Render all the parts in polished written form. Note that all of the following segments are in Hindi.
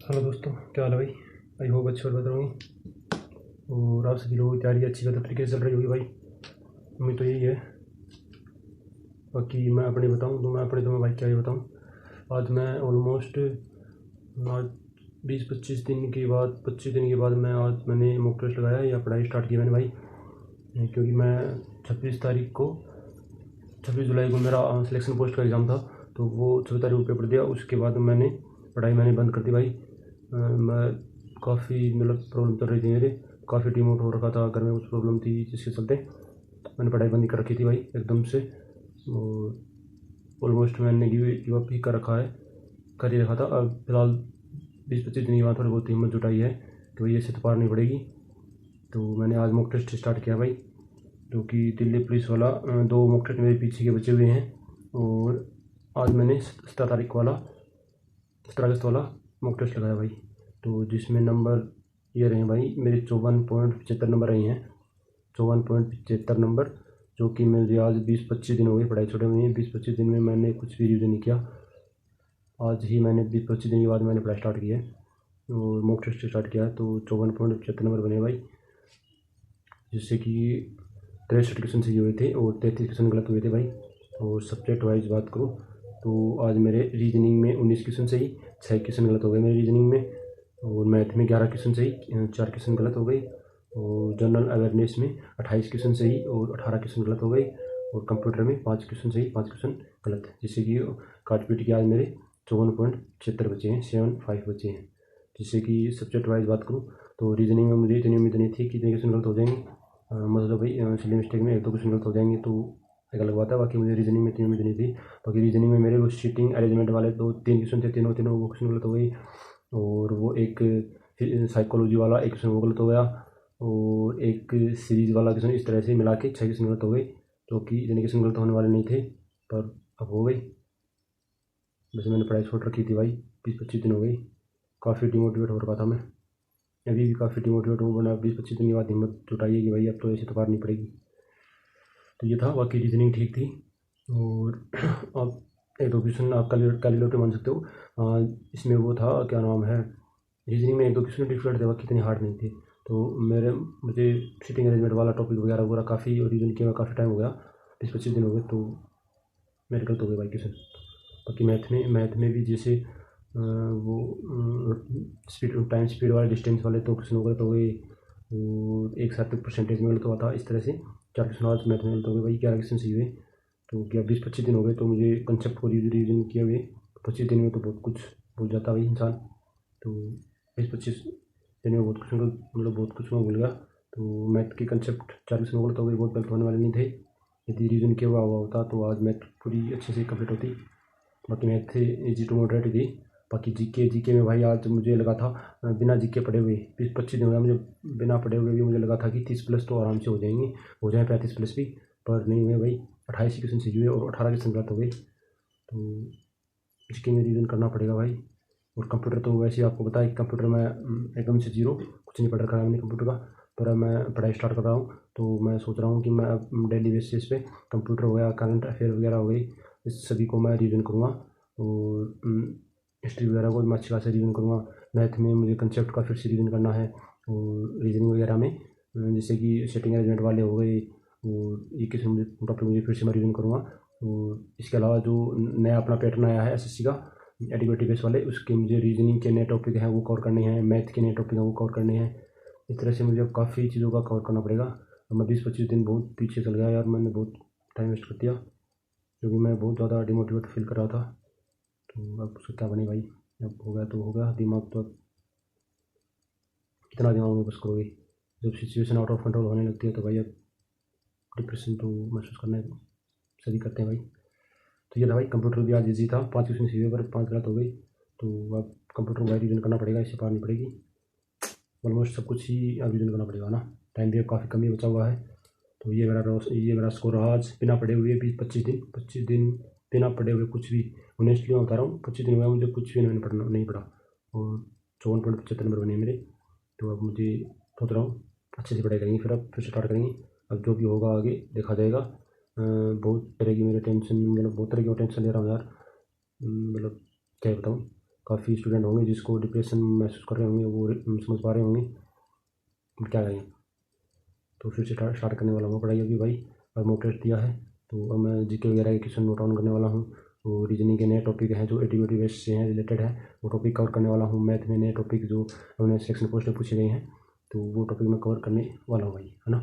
हेलो दोस्तों, क्या हाल है भाई। आई होप अच्छी और बेहतर होंगी और आप सभी लोगों की तैयारी अच्छी बेहतर तरीके से चल रही होगी भाई। उम्मीद तो यही है। बाकी मैं अपनी बताऊं तो मैं भाई क्या ही बताऊं। आज मैं ऑलमोस्ट आज 25 दिन के बाद मैंने मॉक टेस्ट लगाया या पढ़ाई स्टार्ट की मैंने भाई। क्योंकि मैं 26 जुलाई को मेरा सिलेक्शन पोस्ट का एग्ज़ाम था, तो वो 26 तारीख को पेपर दिया। उसके बाद पढ़ाई बंद कर दी भाई। मैं काफ़ी प्रॉब्लम चल रही थी मेरे, काफ़ी डिमोट हो रखा था, घर में कुछ प्रॉब्लम थी जिसके चलते मैंने पढ़ाई बंद कर रखी थी भाई एकदम से। और ऑलमोस्ट मैंने गिव अप ही कर ही रखा था। अब फिलहाल 20-25 दिन के बाद थोड़ी बहुत हिम्मत जुटाई है कि भाई ऐसे तो पार नहीं पड़ेगी। तो मैंने आज मॉक टेस्ट स्टार्ट किया भाई, जो कि दिल्ली पुलिस वाला 2 मॉक टेस्ट मेरे पीछे के बचे हुए हैं। और आज मैंने 17 अगस्त वाला मॉक टेस्ट लगाया भाई, तो जिसमें नंबर ये रहे भाई मेरे 54.75 नंबर रहे हैं। 54.75 नंबर, जो कि मुझे आज 20-25 दिन हो गए पढ़ाई छोड़े हुए हैं। 20-25 दिन में मैंने कुछ भी रिविज़न नहीं किया। आज ही मैंने 20-25 दिन के बाद मैंने पढ़ाई स्टार्ट की है और मॉक टेस्ट स्टार्ट किया है। तो 54.75 नंबर बने भाई, जिससे कि 63 क्वेश्चन सही हुए थे और 33 क्वेश्चन गलत हुए थे भाई। और सब्जेक्ट वाइज बात करूँ तो आज मेरे रीजनिंग में 19 क्वेश्चन सही, 6 क्वेश्चन गलत हो गए मेरे रीजनिंग में। और मैथ में 11 क्वेश्चन सही, 4 क्वेश्चन गलत हो गई। और जनरल अवेयरनेस में 28 क्वेश्चन सही और 18 क्वेश्चन गलत हो गई। और कंप्यूटर में 5 क्वेश्चन सही, 5 क्वेश्चन गलत, जिससे कि काट पीट के आज मेरे 54.76 बचे हैं, 75 बचे हैं। जिससे कि सब्जेक्ट वाइज बात करूँ तो रीजनिंग में मुझे इतनी उम्मीद नहीं थी कि इतने क्वेश्चन गलत हो जाएंगे। मतलब भाई सिली मिस्टेक में 1-2 क्वेश्चन गलत हो जाएंगे तो एक अलग बात है। बाकी मुझे रीजनिंग में इतनी उम्मीद नहीं थी। बाकी रीजनिंग में मेरे वो सीटिंग अरेंजमेंट वाले 2-3 क्वेश्चन थे, तीनों वो क्वेश्चन गलत हो गई। और वो एक साइकोलॉजी वाला एक क्वेश्चन वो गलत हो गया और एक सीरीज वाला क्वेश्चन, इस तरह से मिला के 6 क्वेश्चन गलत हो गए, जो कि इतने क्वेश्चन गलत होने वाले नहीं थे, पर अब हो गई। वैसे मैंने पढ़ाई छोड़ रखी थी भाई, 20-25 दिन हो गई। काफ़ी डिमोटिवेट हो रखा था मैं, अभी भी काफ़ी डिमोटिवेट हूँ। मैंने 20-25 दिन के बाद हिम्मत जुटाई है कि भाई अब तो ऐसे तो पार नहीं पड़ेगी। तो ये था, बाकी रीजनिंग ठीक थी। और आप 1-2 क्वेश्चन आप कैलकुलेटर मान सकते हो। इसमें वो था, क्या नाम है, रीजनिंग में 1-2 क्वेश्चन डिफिकल्ट थे, बाकी इतने हार्ड नहीं थे। तो मुझे सिटिंग अरेंजमेंट वाला टॉपिक वगैरह वगैरह काफ़ी रीजन किया, काफ़ी टाइम हो गया, 20-25 दिन हो गए, तो मेरे गलत हो गए भाई क्वेश्चन। बाकी मैथ में भी जैसे वो टाइम स्पीड वाले डिस्टेंस वाले 2 क्वेश्चन गलत हो गए और एक साथ परसेंटेज में गलत हुआ था। इस तरह से 4 क्वेश्चन आज मैथ में गलत हो गए भाई, 11 क्वेश्चन सही हुए। तो क्या 20-25 दिन हो गए, तो मुझे कंसेप्ट को रिविजन किए हुए 25 दिन में तो बहुत कुछ भूल जाता भाई इंसान। तो 20-25 दिन में बहुत कुछ मैं भूल गया। तो मैथ के कंसेप्ट 4 क्वेश्चन गलत हो गए, बहुत गलत होने वाले नहीं थे। यदि रिविजन किया हुआ होता तो आज मैथ पूरी अच्छे से कंप्लीट होती। बाकी मैथ इजी टू मॉडरेट थी। बाकी जीके में भाई आज मुझे लगा था बिना जीके पढ़े हुए 20-25 दिन हो गया मुझे, बिना पढ़े हुए भी मुझे लगा था कि 30+ तो आराम से हो जाएंगे, हो जाए 35+ भी, पर नहीं हुए भाई। 28 क्वेश्चन सही हुए और 18 क्वेश्चन गलत हो गए। तो जीके में रिविजन करना पड़ेगा भाई। और कंप्यूटर तो वैसे ही आपको पता है कि कंप्यूटर में एकदम से जीरो, कुछ नहीं पढ़ रखा है मैंने कंप्यूटर का, पर अब मैं पढ़ाई स्टार्ट कर रहा हूँ। तो मैं सोच रहा हूँ कि मैं अब डेली बेसिस पे कंप्यूटर हो गया, करंट अफेयर वगैरह हो गई, इस सभी को मैं रिविजन करूँगा। और हिस्ट्री वगैरह को मैं अच्छी खासी रिविजन करूँगा। मैथ में मुझे कंसेप्ट का फिर से रिविजन करना है। और रीजनिंग वगैरह में जैसे कि सेटिंग अरेंजमेंट वाले हो गए, और ये किसी टॉपिक मुझे फिर से मैं रिविजन करूँगा। और इसके अलावा जो नया अपना पैटर्न आया है एसएससी का एडिक्वेटिव बेस वाले, उसके मुझे रीजनिंग के नए टॉपिक हैं वो कवर करने हैं, मैथ के नए टॉपिक हैं वो कवर करने हैं। इस तरह से मुझे अब काफ़ी चीज़ों का कवर करना पड़ेगा। अब मैं 20-25 दिन बहुत पीछे चल गया यार, मैंने बहुत टाइम वेस्ट कर दिया, क्योंकि मैं बहुत ज़्यादा डिमोटिवेट फील कर रहा था। तो अब उसका क्या बने भाई, अब हो गया तो हो गया। दिमाग तो अब कितना दिमाग में बस करोगे, जब सिचुएशन आउट ऑफ कंट्रोल होने लगती है तो भाई अब डिप्रेशन तो महसूस करना सभी करते हैं भाई। तो ये था भाई, कंप्यूटर भी आज ईजी था, 5 क्वेश्चन सीधे पर 5 गलत हो गई। तो अब कंप्यूटर को रिविजन करना पड़ेगा, इससे पार नहीं पड़ेगी। ऑलमोस्ट सब कुछ ही अब रिविजन करना पड़ेगा ना, टाइम भी अब काफ़ी कम ही बचा हुआ है। तो ये मेरा स्कोर रहा आज, बिना पढ़े हुए भी 25 दिन बिना पढ़े हुए कुछ भी, ऑनेस्टली मैं बता रहा हूँ, 25 दिन हुआ मुझे कुछ भी मैंने नहीं पढ़ा और 54.75 नंबर बने मेरे। तो अब मुझे सोच रहा हूँ अच्छे से पढ़ाई करेंगे, फिर से स्टार्ट करेंगे। अब जो भी होगा आगे देखा जाएगा। बहुत तरह की मेरे टेंशन, बहुत तरह की टेंशन ले रहा हूँ यार। क्या बताऊँ, काफ़ी स्टूडेंट होंगे जिसको डिप्रेशन महसूस कर रहे होंगे, वो समझ पा रहे होंगे क्या करें। तो फिर से स्टार्ट करने वाला हूँ पढ़ाई अभी भाई। और मॉक टेस्ट दिया है तो अब मैं जीके वगैरह के क्वेश्चन नोट डाउन करने वाला हूँ। तो रीजनिंग के नए टॉपिक हैं जो एटीवीटी बेस से हैं, रिलेटेड है, वो टॉपिक कवर करने वाला हूँ। मैथ में नए टॉपिक जो उन्हें सेक्शन पोस्ट में पूछे गए हैं तो वो टॉपिक मैं कवर करने वाला हूँ भाई, है ना।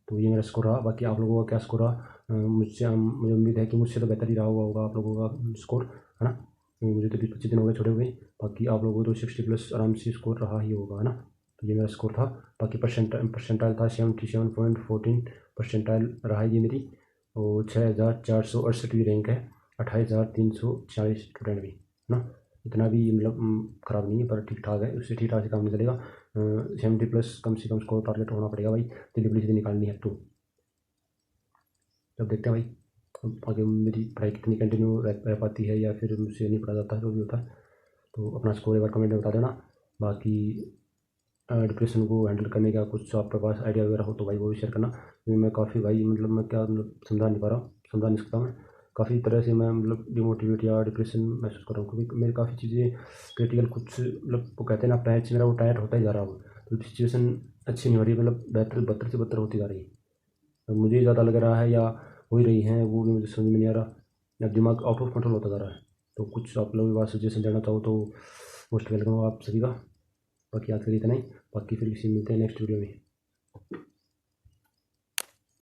तो ये मेरा स्कोर रहा। बाकी आप लोगों का क्या स्कोर रहा, मुझे उम्मीद है कि मुझसे तो बेहतर ही रहा होगा आप लोगों का स्कोर, है ना। मुझे तो 20-25 दिन हो गए छोड़े हुए, बाकी आप लोगों को तो 60+ आराम से स्कोर रहा ही होगा, है ना। तो ये मेरा स्कोर था। बाकी परसेंटाइल था 77.14 परसेंटाइल रहा है ये मेरी। और 6468 रैंक है, 28,340 स्टूडेंट भी, है ना। इतना भी मतलब ख़राब नहीं है, पर ठीक ठाक है, उससे ठीक ठाक से काम नहीं चलेगा। 70+ कम से कम स्कोर टारगेट होना पड़ेगा भाई, दिल्ली पुलिस से निकालनी है। तो जब देखते हैं भाई अब आगे मेरी पढ़ाई कितनी कंटिन्यू रह पाती है, या फिर मुझसे नहीं पढ़ा जाता है, जो भी होता है। तो अपना स्कोर एक बार कमेंट में बता देना। बाकी डिप्रेशन को हैंडल करने का कुछ आपके पास आइडिया वगैरह हो तो भाई वो भी शेयर करना, क्योंकि मैं काफ़ी भाई मतलब मैं क्या मतलब समझा नहीं सकता मैं। काफ़ी तरह से मैं मतलब डिमोटिवेट या डिप्रेशन महसूस कर रहा हूँ, क्योंकि मेरी काफ़ी चीज़ें क्रिटिकल कुछ मतलब वो कहते हैं ना, पैच मेरा वो टाइट होता ही जा रहा हो। तो सिचुएशन अच्छी नहीं हो रही, मतलब बदतर से बदतर होती जा रही है। अब मुझे ज़्यादा लग रहा है या हो ही रही है, वो भी मुझे समझ में नहीं आ रहा, या दिमाग आउट ऑफ कंट्रोल होता जा रहा है। तो कुछ आप लोग बात सजेशन देना चाहो तो मोस्ट वेलकम आप सभी का। बाकी आज के लिए इतना ही, बाकी फिर किसी मिलते हैं नेक्स्ट वीडियो में।